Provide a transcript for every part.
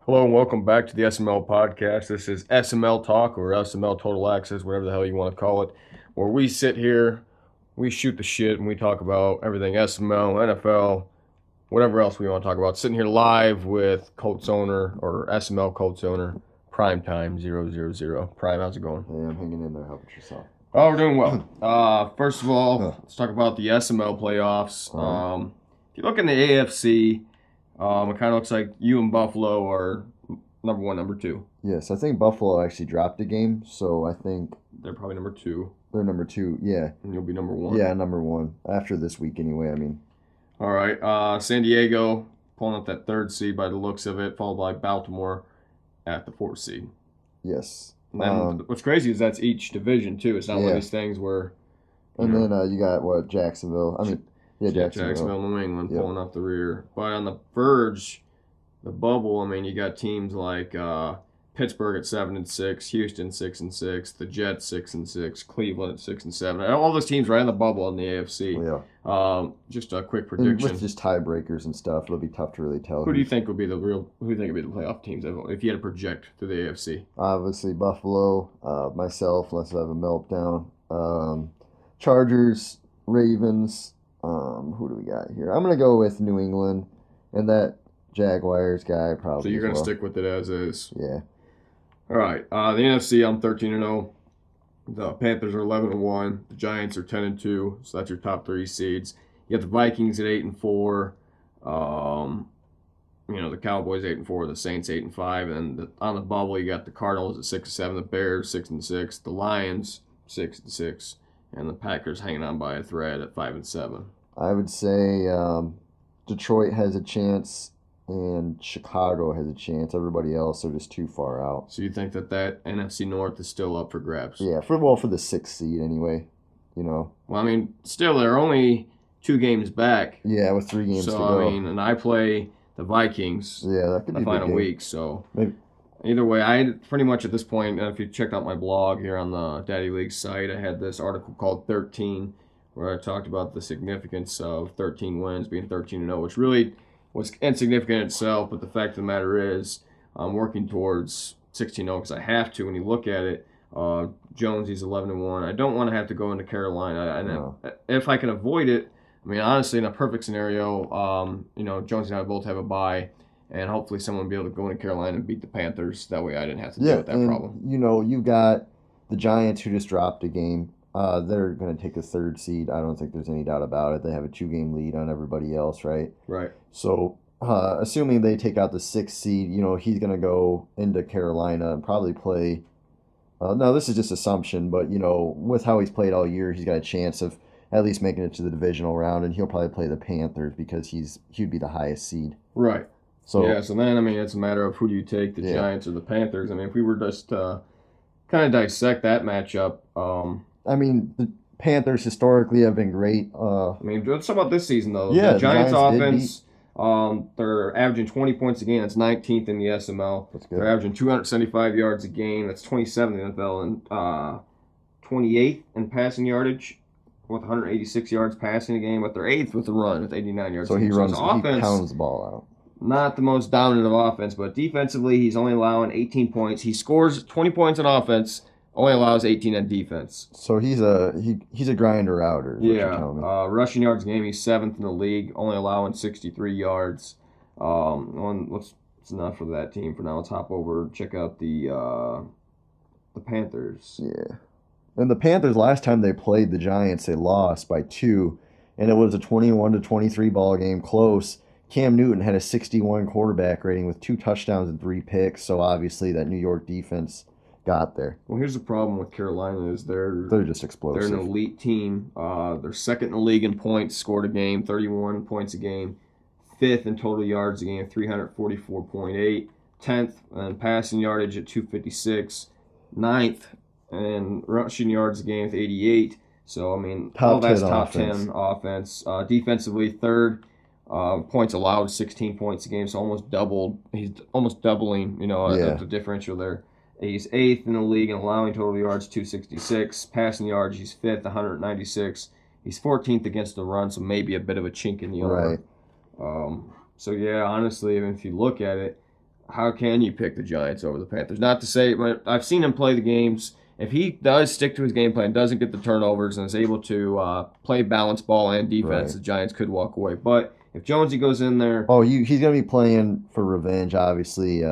Hello and welcome back to the SML Podcast. This is SML Talk or SML Total Access, whatever the hell you want to call it, where we sit here, we shoot the shit, and we talk about everything SML, NFL, whatever else we want to talk about. Sitting here live with Colts owner or SML Colts owner, Primetime 000. Prime, how's it going? Hey, I'm hanging in there. How about yourself? Oh, we're doing well. First of all, let's talk about the SML playoffs. If you look in the AFC, it kind of looks like you and Buffalo are number one, number two. Yes, I think Buffalo actually dropped a game, so I think They're probably number two, they're number two. Yeah, and you'll be number one. yeah, number one after this week anyway. I mean, All right. San Diego pulling up that third seed by the looks of it, followed by Baltimore at the fourth seed. yes. And then what's crazy is that's each division too. It's not one of Yeah. these things where. And then you got what Jacksonville. I mean, yeah, Jacksonville, New England Yep. pulling off the rear. But on the verge, the bubble, I mean, you got teams like Pittsburgh at 7-6, Houston 6-6, the Jets 6-6, Cleveland at 6-7. All those teams right in the bubble in the AFC. Yeah. Just a quick And prediction. with just tiebreakers and stuff, it'll be tough to really tell. Who do you think would be the playoff teams if you had to project through the AFC? Obviously, Buffalo, myself, unless I have a meltdown. Chargers, Ravens. Who do we got here? I'm gonna go with New England, and that Jaguars guy probably. So you're as going to well. stick with it as is. Yeah. All right. The NFC, I'm 13-0. The Panthers are 11-1. The Giants are 10-2. So that's your top three seeds. You got the Vikings at 8-4. The Cowboys 8-4. The Saints 8-5. And on the bubble, you got the Cardinals at 6-7. The Bears 6-6. The Lions 6-6. And the Packers hanging on by a thread at 5-7. I would say Detroit has a chance and Chicago has a chance. Everybody else are just too far out. So you think that NFC North is still up for grabs? Yeah, for the 6th seed anyway. Well, I mean, still they're only 2 games back. Yeah, with 3 games to So go. I mean, and I play the Vikings. Yeah, that could be the final game. week. So Maybe. Either way, I pretty much at this point, if you checked out my blog here on the Daddy League site, I had this article called 13, where I talked about the significance of 13 wins being 13-0, which really was insignificant in itself. But the fact of the matter is, I'm working towards 16-0 because I have to. When you look at it, Jones, he's 11-1. I don't want to have to go into Carolina. No. If I can avoid it, I mean, honestly, in a perfect scenario, Jones and I both have a bye. And hopefully someone will be able to go into Carolina and beat the Panthers. That way I didn't have to deal with that problem. You've got the Giants who just dropped a game. They're going to take the 3rd seed. I don't think there's any doubt about it. They have a 2-game lead on everybody else, right? Right. So, assuming they take out the 6th seed, he's going to go into Carolina and probably play. No, this is just assumption, but, with how he's played all year, he's got a chance of at least making it to the divisional round, and he'll probably play the Panthers because he'd be the highest seed. Right. So then, I mean, it's a matter of who do you take, the Giants or the Panthers. I mean, if we were just kind of dissect that matchup. I mean, the Panthers historically have been great. Let's talk about this season, though. Yeah, the Giants Giants offense, they're averaging 20 points a game. That's 19th in the SML. That's good. They're averaging 275 yards a game. That's 27th in the NFL and 28th in passing yardage with 186 yards passing a game. But they're 8th with the run with 89 yards. So he pounds the ball out. Not the most dominant of offense, but defensively, he's only allowing 18 points. He scores 20 points on offense, only allows 18 on defense. So he's a grinder outer. Rushing yards a game, he's 7th in the league, only allowing 63 yards. It's enough for that team for now. Let's hop over, check out the Panthers. Yeah, and the Panthers last time they played the Giants, they lost by 2, and it was a 21-23 ball game, close. Cam Newton had a 61 quarterback rating with 2 touchdowns and 3 picks, so obviously that New York defense got there. Well, here's the problem with Carolina is they're just explosive. They're an elite team. They're 2nd in the league in points, scored a game, 31 points a game, 5th in total yards a game, 344.8, 10th in passing yardage at 256, 9th in rushing yards a game with 88. So, I mean, all that's top 10 offense. Defensively, 3rd. Points allowed, 16 points a game, so almost doubled. He's almost doubling, the differential there. He's 8th in the league in allowing total yards, 266. Passing yards, he's 5th, 196. He's 14th against the run, so maybe a bit of a chink in the armor. Right. So, yeah, honestly, if you look at it, how can you pick the Giants over the Panthers? Not to say, but I've seen him play the games. If he does stick to his game plan, doesn't get the turnovers, and is able to play balanced ball and defense, Right. the Giants could walk away. But if Jonesy goes in there, Oh, he's going to be playing for revenge, obviously,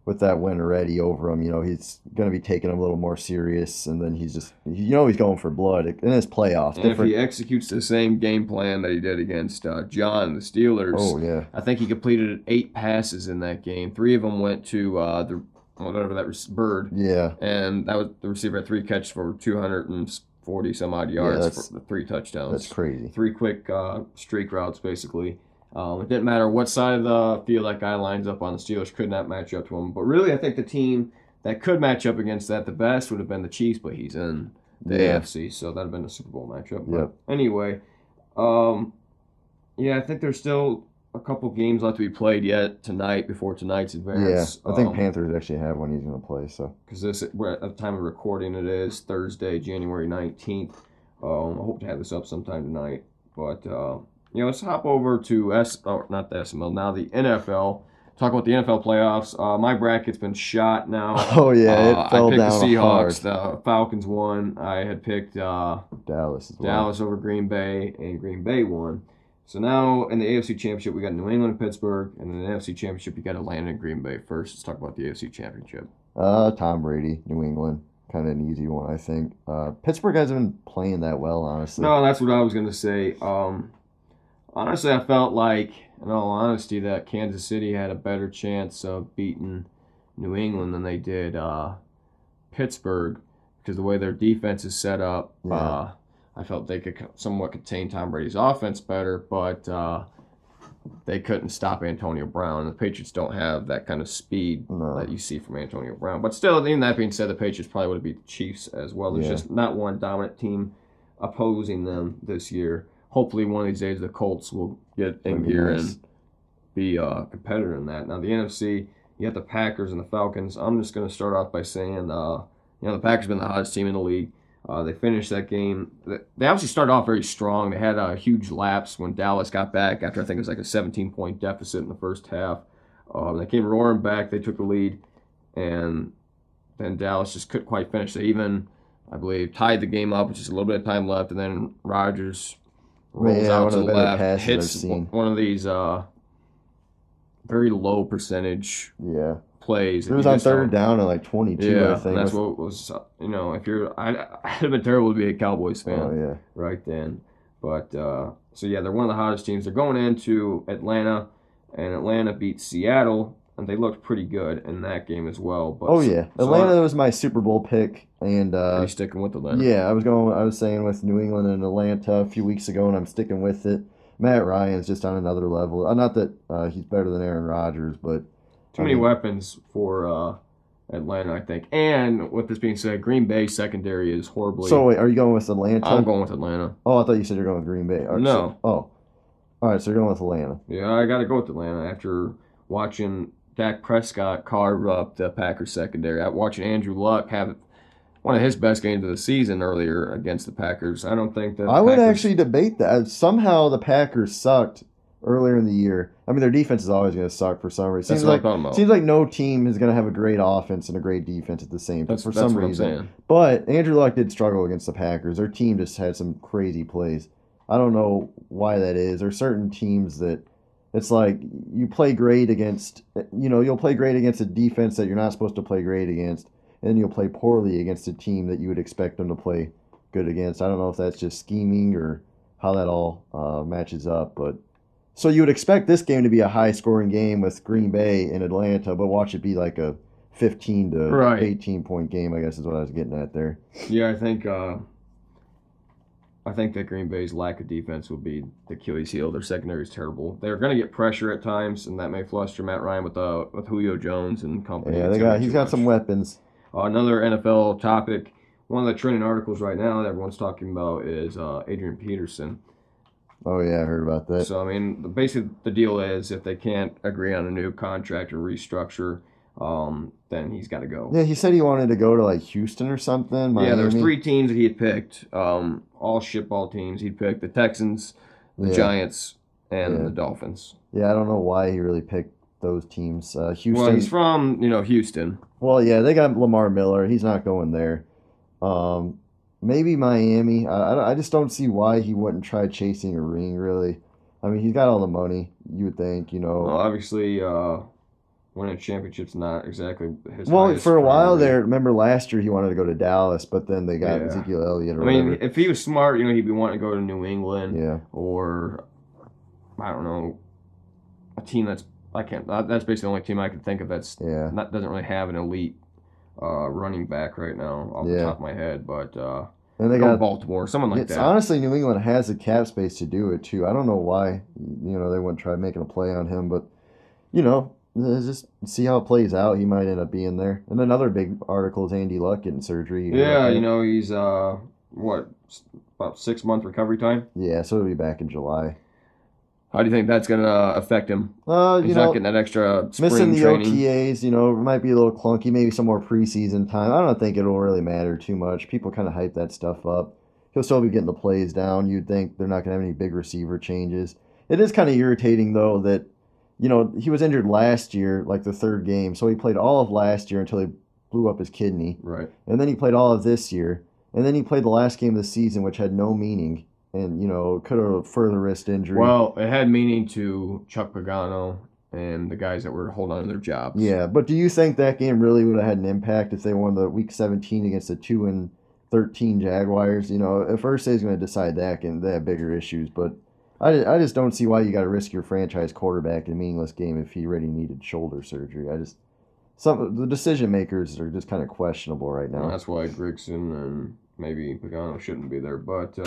with that win already over him. He's going to be taking him a little more serious, and then he's going for blood in his playoffs. and if he executes the same game plan that he did against John, the Steelers, Oh, yeah. I think he completed 8 passes in that game. 3 of them went to the whatever that was, Bird. Yeah. And that was the receiver had 3 catches for 240 some odd yards for the 3 touchdowns. That's crazy. 3 quick streak routes, basically. It didn't matter what side of the field that guy lines up on. The Steelers could not match up to him. But really, I think the team that could match up against that the best would have been the Chiefs, but he's in the AFC, so that would have been a Super Bowl matchup. Yep. But anyway, I think there's still a couple games left to be played yet tonight before tonight's advance. Yeah, I think Panthers actually have one he's going to play. So because we're at the time of recording, it is Thursday, January 19th. I hope to have this up sometime tonight. But let's hop over to not the SML, now the NFL. Talk about the NFL playoffs. My bracket's been shot now. Oh yeah, it fell down I picked the Seahawks. hard. The Falcons won. I had picked Dallas as well. Dallas over Green Bay, and Green Bay won. So now in the AFC Championship, we got New England and Pittsburgh, and in the NFC Championship, you got Atlanta and Green Bay. First, let's talk about the AFC Championship. Tom Brady, New England, kind of an easy one, I think. Pittsburgh hasn't been playing that well, honestly. No, that's what I was going to say. Honestly, I felt like, in all honesty, that Kansas City had a better chance of beating New England than they did Pittsburgh, because the way their defense is set up, Yeah. I felt they could somewhat contain Tom Brady's offense better, but they couldn't stop Antonio Brown. The Patriots don't have that kind of speed that you see from Antonio Brown. But still, even that being said, the Patriots probably would have beat the Chiefs as well. There's just not one dominant team opposing them this year. Hopefully one of these days the Colts will get in gear and be a competitor in that. Now the NFC, you have the Packers and the Falcons. I'm just going to start off by saying, the Packers have been the hottest team in the league. They finished that game. They obviously started off very strong. They had a huge lapse when Dallas got back after I think it was like a 17-point deficit in the first half. They came roaring back. They took the lead, and then Dallas just couldn't quite finish. They even, I believe, tied the game up with just a little bit of time left, and then Rodgers rolls out to the left, hits one of these very low percentage plays. It was on third down at like 22, I think. That's what was, if you're, I'd have been terrible to be a Cowboys fan right then. But, they're one of the hottest teams. They're going into Atlanta, and Atlanta beat Seattle, and they looked pretty good in that game as well. But Atlanta was my Super Bowl pick, and are you sticking with Atlanta? Yeah, I was saying with New England and Atlanta a few weeks ago, and I'm sticking with it. Matt Ryan's just on another level. Not that he's better than Aaron Rodgers, but too many weapons for Atlanta, I think. And with this being said, Green Bay secondary is horribly. So wait, are you going with Atlanta? I'm going with Atlanta. Oh, I thought you said you're going with Green Bay. No. All right, so you're going with Atlanta. Yeah, I got to go with Atlanta after watching Dak Prescott carve up the Packers secondary. Watching Andrew Luck have one of his best games of the season earlier against the Packers. I don't think that. I would actually debate that. Somehow the Packers sucked earlier in the year. I mean, their defense is always going to suck for some reason. That's what I'm talking about. Seems like no team is going to have a great offense and a great defense at the same time for some reason. I'm saying. But Andrew Luck did struggle against the Packers. Their team just had some crazy plays. I don't know why that is. There are certain teams that it's like you play great against, you'll play great against a defense that you're not supposed to play great against, and then you'll play poorly against a team that you would expect them to play good against. I don't know if that's just scheming or how that all matches up, but so you would expect this game to be a high-scoring game with Green Bay and Atlanta, but watch it be like a 15 to 18-point game, I guess is what I was getting at there. Yeah, I think that Green Bay's lack of defense will be the Achilles heel. Their secondary is terrible. They're going to get pressure at times, and that may fluster Matt Ryan with Julio Jones and company. Yeah, he's got some weapons. Another NFL topic, one of the trending articles right now that everyone's talking about is Adrian Peterson. Oh, yeah, I heard about that. So, I mean, basically the deal is if they can't agree on a new contract or restructure, then he's got to go. Yeah, he said he wanted to go to, like, Houston or something. Miami. Yeah, there was 3 teams that he had picked, all shitball teams. He'd picked the Texans, the Giants, and the Dolphins. Yeah, I don't know why he really picked those teams. Well, Houston. he's from Houston. Well, yeah, they got Lamar Miller. He's not going there. Maybe Miami. I just don't see why he wouldn't try chasing a ring, really. I mean, he's got all the money, you would think, Well, obviously, winning a championship's not exactly his Well, highest for a while priority. there, remember last year he wanted to go to Dallas, but then they got Yeah. Ezekiel Elliott or I mean, whatever. if he was smart, he'd be wanting to go to New England Yeah. or, I don't know, a team that's basically the only team I can think of that's Yeah. doesn't really have an elite running back right now off the Yeah. top of my head, but And they or got Baltimore, someone like it's that. honestly New England has the cap space to do it too. I don't know why, they wouldn't try making a play on him, but just see how it plays out. He might end up being there. And another big article is Andy Luck getting surgery. Yeah, he's what, about 6 month recovery time. Yeah, so he'll be back in July. How do you think that's gonna affect him? You He's not getting that extra spring missing the training. OTAs, it might be a little clunky. Maybe some more preseason time. I don't think it'll really matter too much. People kind of hype that stuff up. He'll still be getting the plays down. You'd think they're not going to have any big receiver changes. It is kind of irritating, though, that, he was injured last year, like the third game. So he played all of last year until he blew up his kidney. Right. And then he played all of this year. And then he played the last game of the season, which had no meaning. And, could have further risked injury. Well, it had meaning to Chuck Pagano and the guys that were holding on to their jobs. Yeah, but do you think that game really would have had an impact if they won the Week 17 against the 2-13 Jaguars? If Irsay's going to decide that, and they have bigger issues. But I just don't see why you got to risk your franchise quarterback in a meaningless game if he already needed shoulder surgery. The decision makers are just kind of questionable right now. And that's why Grigson and maybe Pagano shouldn't be there. But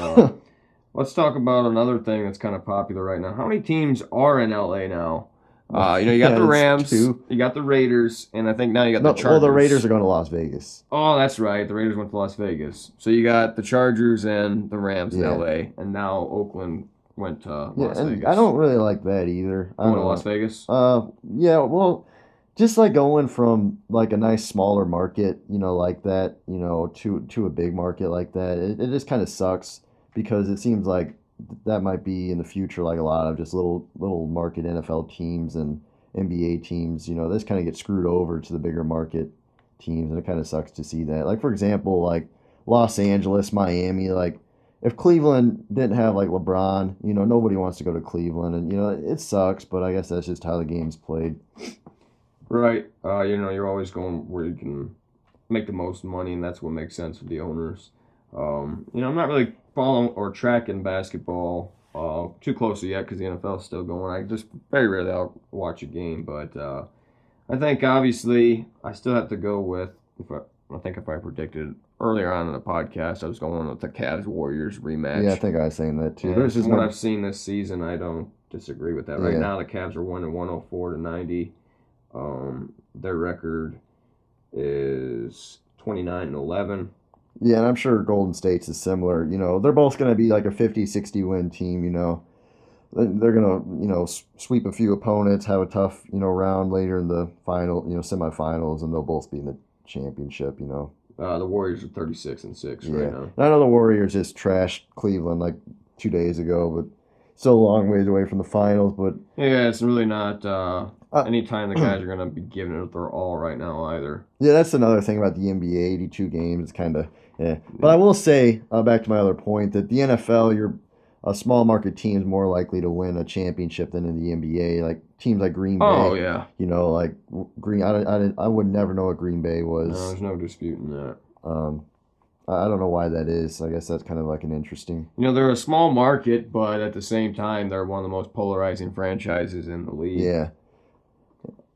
let's talk about another thing that's kind of popular right now. How many teams are in LA now? You got the Rams, two. You got the Raiders, and I think now you got the Chargers. Well, the Raiders are going to Las Vegas. Oh, that's right. The Raiders went to Las Vegas. So you got the Chargers and the Rams in Yeah. LA, and now Oakland went to Las and Vegas. I don't really like that either. I Going don't to know. Las Vegas? Yeah, well, just like going from like a nice smaller market, like that, to a big market like that, it just kind of sucks because it seems like that might be in the future like a lot of just little market NFL teams and NBA teams, this kind of get screwed over to the bigger market teams, and it kind of sucks to see that. Like, for example, like Los Angeles, Miami, like if Cleveland didn't have like LeBron, nobody wants to go to Cleveland, and it sucks, but I guess that's just how the game's played. Right. You're always going where you can make the most money, and that's what makes sense for the owners. I'm not really following or tracking basketball too closely yet because the NFL is still going. I just very rarely I'll watch a game, but I think obviously I still have to go with if I predicted earlier on in the podcast, I was going with the Cavs Warriors rematch. Yeah, I think I was saying that too. And There's just from what no, I've seen this season, I don't disagree with that. Right Yeah. now, the Cavs are winning 104-90. Their record is 29-11. yeah, and I'm sure Golden State's is similar. They're both going to be like a 50-60 win team. They're going to sweep a few opponents, have a tough round later in the final semifinals, and they'll both be in the championship. The Warriors are 36-6 Yeah. right now. And I know the Warriors just trashed Cleveland like 2 days ago, but still a long ways away from the finals. But Yeah, it's really not any time the guys are going to be giving it their all right now either. yeah, that's another thing about the NBA. 82 games, it's kind of But I will say, back to my other point, that the NFL, you're a small market team is more likely to win a championship than in the NBA. Like teams like Green Bay. Oh, yeah. Like Green. I would never know what Green Bay No, was. there's no disputing that. I don't know why that is. I guess that's kind of like an interesting. They're a small market, but at the same time, they're one of the most polarizing franchises in the league. Yeah.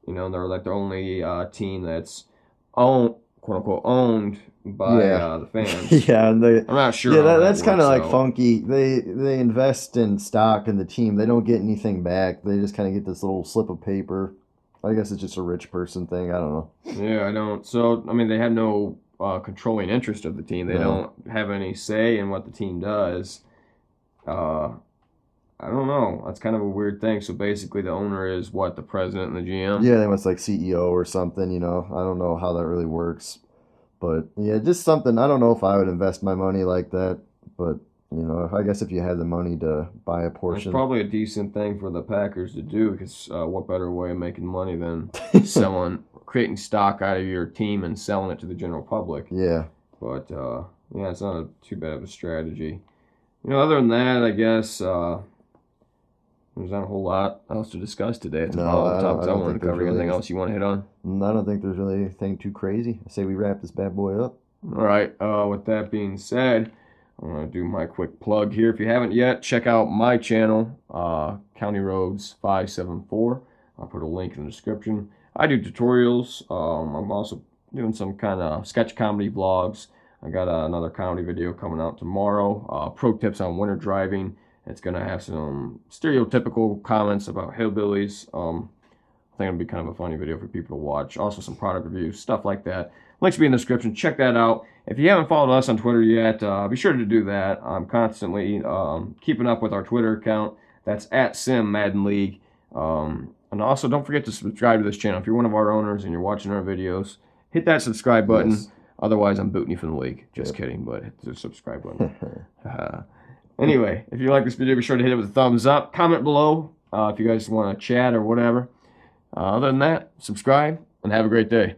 They're like the only team that's owned, quote unquote, owned by the fans. Yeah, and they. I'm not sure. Yeah, how that's kind of works like out. funky. They invest in stock in the team. They don't get anything back. They just kind of get this little slip of paper. I guess it's just a rich person thing. I don't know. Yeah, I don't. So, they have no controlling interest of the team. They No. don't have any say in what the team does. I don't know. That's kind of a weird thing. So basically, the owner is what, the president and the GM? Yeah, they must like CEO or something. I don't know how that really works, but yeah, just something. I don't know if I would invest my money like that, but I guess if you had the money to buy a It's portion. probably a decent thing for the Packers to do because what better way of making money than creating stock out of your team and selling it to the general public. Yeah. But, yeah, it's not too bad of a strategy. Other than that, I guess there's not a whole lot else to discuss today. It's No, about all the I topics I don't wanted think to cover. there's really- Anything else you want to hit on? I don't think there's really anything too crazy. I say we wrap this bad boy up. All right. With that being said, I'm going to do my quick plug here. If you haven't yet, check out my channel, County Roads 574. I'll put a link in the description. I do tutorials. I'm also doing some kind of sketch comedy vlogs. I got another comedy video coming out tomorrow. Pro tips on winter driving. It's going to have some stereotypical comments about hillbillies. I think it'll be kind of a funny video for people to watch. Also some product reviews, stuff like that. Links will be in the description. Check that out. If you haven't followed us on Twitter yet, be sure to do that. I'm constantly keeping up with our Twitter account. That's at Sim Madden League. And also, don't forget to subscribe to this channel. If you're one of our owners and you're watching our videos, hit that subscribe button. Yes. Otherwise, I'm booting you from the league. Just kidding, but hit the subscribe button. Anyway, if you like this video, be sure to hit it with a thumbs up. Comment below if you guys want to chat or whatever. Other than that, subscribe and have a great day.